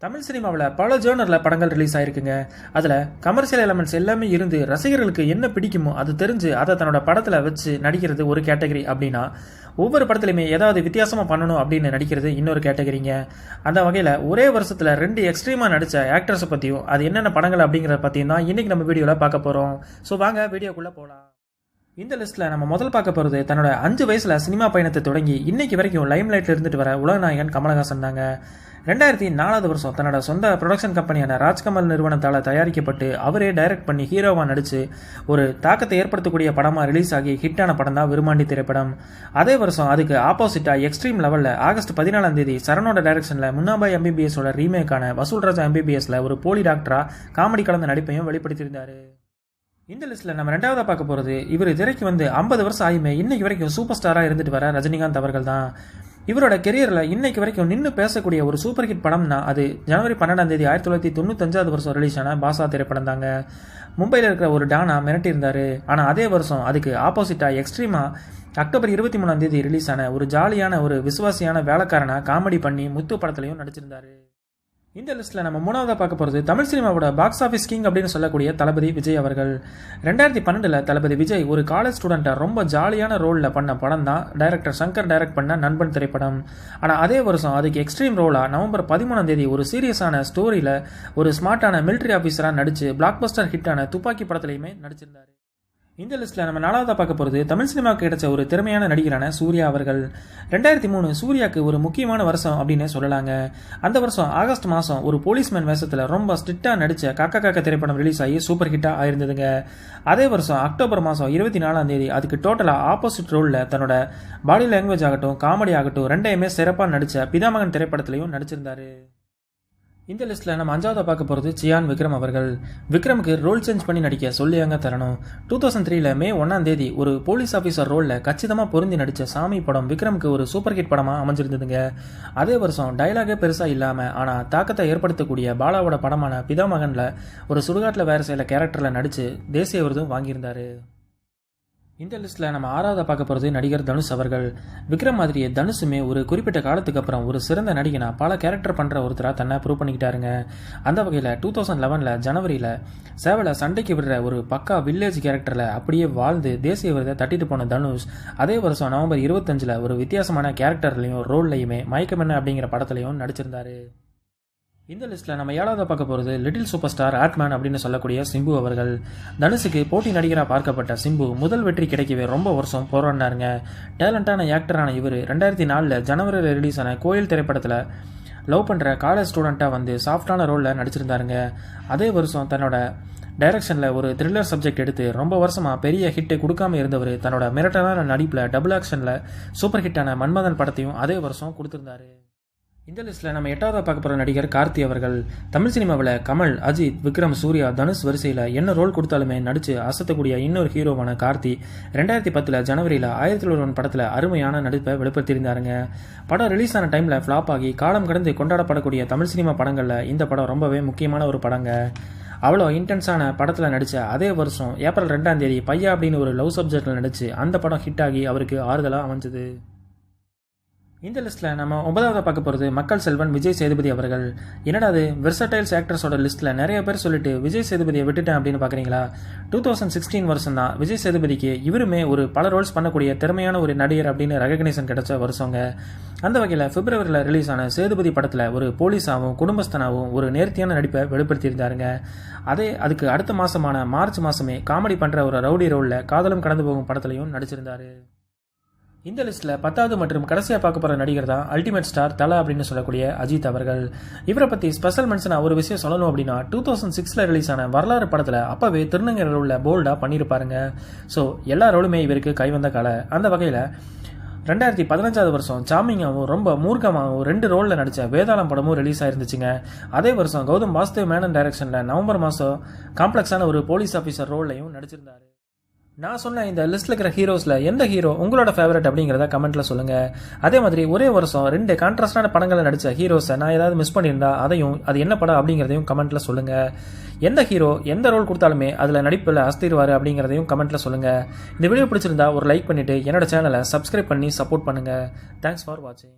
தமிழ் சினிமாவில் பல ஜேர்னரில் படங்கள் ரிலீஸ் ஆயிருக்குங்க. அதில் கமர்ஷியல் எலமெண்ட்ஸ் எல்லாமே இருந்து ரசிகர்களுக்கு என்ன பிடிக்குமோ அது தெரிஞ்சு அதை தன்னோட படத்தில் வச்சு நடிக்கிறது ஒரு கேட்டகரி அப்படின்னா, ஒவ்வொரு படத்துலையுமே ஏதாவது வித்தியாசமாக பண்ணணும் அப்படின்னு நடிக்கிறது இன்னொரு கேட்டகரிங்க. அந்த வகையில் ஒரே வருஷத்தில் 2 எக்ஸ்ட்ரீமாக நடித்த ஆக்டர்ஸை பற்றியும் அது என்னென்ன படங்கள் அப்படிங்கிறத பற்றியும் தான் இன்றைக்கி நம்ம வீடியோவில் பார்க்க போகிறோம். ஸோ வாங்க வீடியோக்குள்ளே போகலாம். இந்த லிஸ்ட்டில் நம்ம முதல் பார்க்க போகிறது தன்னோட 5 வயசில் சினிமா பயணத்தை தொடங்கி இன்னைக்கு வரைக்கும் லைம்லைட்டில் இருந்துட்டு வர உலகநாயகன் கமலஹாசன் தாங்க. 2004 வருஷம் தன்னோட சொந்த ப்ரொடக்ஷன் கம்பெனியான ராஜ்கமல் நிறுவனத்தால் தயாரிக்கப்பட்டு அவரே டைரக்ட் பண்ணி ஹீரோவாக நடித்து ஒரு தாக்கத்தை ஏற்படுத்தக்கூடிய படமாக ரிலீஸ் ஆகி ஹிட்டான படம் தான் விருமாண்டி திரைப்படம். அதே வருஷம் அதுக்கு ஆப்போசிட்டாக எக்ஸ்ட்ரீம் லெவலில் ஆகஸ்ட் 14 சரணோட டைரக்ஷனில் முன்னாபாய் எம்பிபிஎஸோட ரீமேக்கான வசூல் ராஜா எம்பிபிஎஸ்ல ஒரு போலி டாக்டரா காமெடி கலந்த நடிப்பையும் வெளிப்படுத்தியிருந்தார். இந்த லிஸ்ட்டில் நம்ம ரெண்டாவதாக பார்க்க போகிறது இவர் திரைக்கு வந்து 50 வருஷம் ஆயுமே இன்னைக்கு வரைக்கும் சூப்பர் ஸ்டாராக இருந்துட்டு வர ரஜினிகாந்த் அவர்கள் தான். இவரோட கெரியரில் இன்னைக்கு வரைக்கும் நின்று பேசக்கூடிய ஒரு சூப்பர் ஹிட் படம்னா அது ஜனவரி 12 1995 வருஷம் ரிலீஸ் ஆன பாசா திரைப்படம் தாங்க. மும்பையில் இருக்கிற ஒரு டானா மிரட்டியிருந்தார். ஆனால் அதே வருஷம் அதுக்கு ஆப்போசிட்டாக எக்ஸ்ட்ரீமாக அக்டோபர் 23 ரிலீஸ் ஆன ஒரு ஜாலியான ஒரு விசுவாசியான வேலைக்காரனா காமெடி பண்ணி முத்து படத்துலையும் நடிச்சிருந்தாரு. இந்த லிஸ்ட்டில் நம்ம மூணாவதாக பார்க்க போகிறது தமிழ் சினிமாவோட பாக்ஸ் ஆஃபீஸ் கிங் அப்படின்னு சொல்லக்கூடிய தளபதி விஜய் அவர்கள். 2012 தளபதி விஜய் ஒரு காலேஜ் ஸ்டூடெண்ட்டை ரொம்ப ஜாலியான ரோலில் பண்ண படம் தான் டைரக்டர் சங்கர் டைரக்ட் பண்ண நண்பன் திரைப்படம். ஆனால் அதே வருஷம் அதுக்கு எக்ஸ்ட்ரீம் ரோலாக நவம்பர் 13 ஒரு சீரியஸான ஸ்டோரியில் ஒரு ஸ்மார்ட்டான மிலிட்ரி ஆஃபீஸராக நடித்து பிளாக் பஸ்டர் ஹிட்டான துப்பாக்கி படத்துலையுமே நடிச்சிருந்தார். இந்த லிஸ்ட்டில் நம்ம 4வதாக பார்க்க போகிறது தமிழ் சினிமாவுக்கு கிடைச்ச ஒரு திறமையான நடிகரான சூர்யா அவர்கள். 2003 சூர்யாவுக்கு ஒரு முக்கியமான வருஷம் அப்படின்னு சொல்லலாங்க. அந்த வருஷம் ஆகஸ்ட் மாதம் ஒரு போலீஸ்மேன் வேஷத்தில் ரொம்ப ஸ்ட்ரிக்டாக நடித்த காக்கா காக்கா திரைப்படம் ரிலீஸ் ஆகி சூப்பர் ஹிட்டாக ஆயிருந்ததுங்க. அதே வருஷம் அக்டோபர் மாதம் 24 அதுக்கு டோட்டலாக ஆப்போசிட் ரோலில் தன்னோட பாடி லாங்குவேஜ் ஆகட்டும் காமெடி ஆகட்டும் ரெண்டையுமே சிறப்பாக நடித்த பிதாமகன் திரைப்படத்திலையும் நடிச்சிருந்தாரு. இந்த லிஸ்ட்டில் நம்ம 5வதாக பார்க்க போகிறது சியான் விக்ரம் அவர்கள். விக்ரமுக்கு ரோல் சேஞ்ச் பண்ணி நடிக்க சொல்லியாங்க தரணும். 2003 மே 1 ஒரு போலீஸ் ஆஃபீஸர் ரோலில் கச்சிதமாக பொருந்தி நடித்த சாமி படம் விக்ரமுக்கு ஒரு சூப்பர் ஹிட் படமாக அமைஞ்சிருந்ததுங்க. அதே வருஷம் டைலாகே பெருசாக இல்லாமல் ஆனால் தாக்கத்தை ஏற்படுத்தக்கூடிய பாலாவோட படமான பிதாமகனில் ஒரு சுடுகாட்டில் வேறு சில கேரக்டரில் நடித்து தேசிய விருதும் வாங்கியிருந்தார். இந்த லிஸ்ட்டில் நம்ம 6வதாக பார்க்க போகிறது நடிகர் தனுஷ் அவர்கள். விக்ரம் மாதிரியே தனுஷுமே ஒரு குறிப்பிட்ட காலத்துக்கு அப்புறம் ஒரு சிறந்த நடிகனா பல கேரக்டர் பண்ணுற ஒருத்தராக தன்னை ப்ரூவ் பண்ணிக்கிட்டாருங்க. அந்த வகையில் 2011 ஜனவரியில் சேவலை சண்டைக்கு விடுற ஒரு பக்கா வில்லேஜ் கேரக்டரில் அப்படியே வாழ்ந்து தேசிய விருதை தட்டிட்டு போன தனுஷ் அதே வருஷம் நவம்பர் 25 ஒரு வித்தியாசமான கேரக்டர்லையும் ரோல்லையுமே மயக்கமென்ன அப்படிங்கிற படத்துலையும் நடிச்சிருந்தாரு. இந்த லிஸ்ட்டில் நம்ம 7வதாக பார்க்க போகிறது லிட்டில் சூப்பர் ஸ்டார் ஆட்மேன் அப்படின்னு சொல்லக்கூடிய சிம்பு அவர்கள். தனுஷுக்கு போட்டி நடிகராக பார்க்கப்பட்ட சிம்பு முதல் வெற்றி கிடைக்கவே ரொம்ப வருஷம் போராடினாருங்க. டேலண்டான ஆக்டரான இவர் 2004 ஜனவரியில் ரிலீஸ் ஆன கோயில் திரைப்படத்தில் லவ் பண்ணுற காலேஜ் ஸ்டூடெண்ட்டாக வந்து சாஃப்டான ரோலில் நடிச்சிருந்தாருங்க. அதே வருஷம் தன்னோட டைரக்ஷனில் ஒரு த்ரில்லர் சப்ஜெக்ட் எடுத்து ரொம்ப வருஷமாக பெரிய ஹிட்டை கொடுக்காம இருந்தவர் தன்னோட மிரட்டலான நடிப்பில் டபுள் ஆக்ஷனில் சூப்பர் ஹிட்டான மன்மதன் படத்தையும் அதே வருஷம் கொடுத்துருந்தாரு. இந்த லிஸ்ட்டில் நம்ம 8வதாக பார்க்க போகிற நடிகர் கார்த்தி அவர்கள். தமிழ் சினிமாவில் கமல், அஜித், விக்ரம், சூர்யா, தனுஷ் வரிசையில் என்ன ரோல் கொடுத்தாலுமே நடித்து அசத்தக்கூடிய இன்னொரு ஹீரோவான கார்த்தி 2010 ஜனவரியில் 1001 படத்தில் அருமையான நடிப்பை வெளிப்படுத்தியிருந்தாருங்க. படம் ரிலீஸ் ஆன டைமில் ஃப்ளாப் ஆகி காலம் கடந்து கொண்டாடப்படக்கூடிய தமிழ் சினிமா படங்களில் இந்த படம் ரொம்பவே முக்கியமான ஒரு படங்க. அவ்வளோ இன்டென்ஸான படத்தில் நடித்த அதே வருஷம் ஏப்ரல் 2 பையா அப்படின்னு ஒரு லவ் சப்ஜெக்டில் நடித்து அந்த படம் ஹிட் ஆகி அவருக்கு ஆறுதலாக அமைஞ்சது. இந்த லிஸ்ட்டில் நம்ம 9வதாக பார்க்க போகிறது மக்கள் செல்வன் விஜய் சேதுபதி அவர்கள். என்னடா அது வெர்சடைல்ஸ் ஆக்டர்ஸோட லிஸ்ட்டில் நிறைய பேர் சொல்லிட்டு விஜய் சேதுபதியை விட்டுட்டேன் அப்படின்னு பார்க்குறீங்களா? 2016 வருஷம் தான் விஜய் சேதுபதிக்கு இவருமே ஒரு பல ரோல்ஸ் பண்ணக்கூடிய திறமையான ஒரு நடிகர் அப்படின்னு ரெகக்னேஷன் கிடைச்ச வருஷங்க. அந்த வகையில் பிப்ரவரியில் ரிலீஸ் ஆன சேதுபதி படத்தில் ஒரு போலீஸாகவும் குடும்பஸ்தனாகவும் ஒரு நேர்த்தியான நடிப்பை வெளிப்படுத்தியிருந்தாருங்க. அதுக்கு அடுத்த மாதமான மார்ச் மாதமே காமெடி பண்ணுற ஒரு ரவுடி ரோலில் காதலும் கடந்து போகும் படத்துலையும் நடிச்சிருந்தாரு. இந்த லிஸ்ட்டில் 10வது மற்றும் கடைசியாக பார்க்க போகிற நடிகர் தான் அல்டிமேட் ஸ்டார் தலா அப்படின்னு சொல்லக்கூடிய அஜித் அவர்கள். இவரை பற்றி ஸ்பெஷல் மென்ஷனாக ஒரு விஷயம் சொல்லணும் அப்படின்னா 2006 ரிலீஸ் ஆன வரலாறு படத்தில் அப்பவே திருநங்கை ரோலில் போல்டாக பண்ணியிருப்பாருங்க. ஸோ எல்லா ரோலுமே இவருக்கு கைவந்த கலை. அந்த வகையில் 2015 வருஷம் சாமிங்காவும் ரொம்ப மூர்க்கமாகவும் 2 ரோலில் நடித்த வேதாளம் படமும் ரிலீஸ் ஆயிருந்துச்சுங்க. அதே வருஷம் கௌதம் வாசுதேவ் மேனன் டைரக்ஷனில் நவம்பர் மாதம் காம்ப்ளெக்ஸான ஒரு போலீஸ் ஆஃபீஸர் ரோல்லையும் நடிச்சிருந்தாரு. நான் சொன்ன இந்த லிஸ்ட்டில் இருக்கிற ஹீரோஸில் எந்த ஹீரோ உங்களோட ஃபேவரட் அப்படிங்கிறத கமெண்ட்டில் சொல்லுங்கள். அதே மாதிரி ஒரே வருஷம் 2 கான்ட்ராஸ்டான படங்களை நடித்த ஹீரோஸை நான் ஏதாவது மிஸ் பண்ணியிருந்தா அதையும் அது என்ன படம் அப்படிங்கிறதையும் கமெண்ட்டில் சொல்லுங்கள். எந்த ஹீரோ எந்த ரோல் கொடுத்தாலுமே அதில் நடிப்பில் அஸ்திடுவார் அப்படிங்கிறதையும் கமெண்ட்டில் சொல்லுங்கள். இந்த வீடியோ பிடிச்சிருந்தா ஒரு லைக் பண்ணிவிட்டு என்னோட சேனலை சப்ஸ்கிரைப் பண்ணி சப்போர்ட் பண்ணுங்கள். தேங்க்ஸ் ஃபார் வாட்சிங்.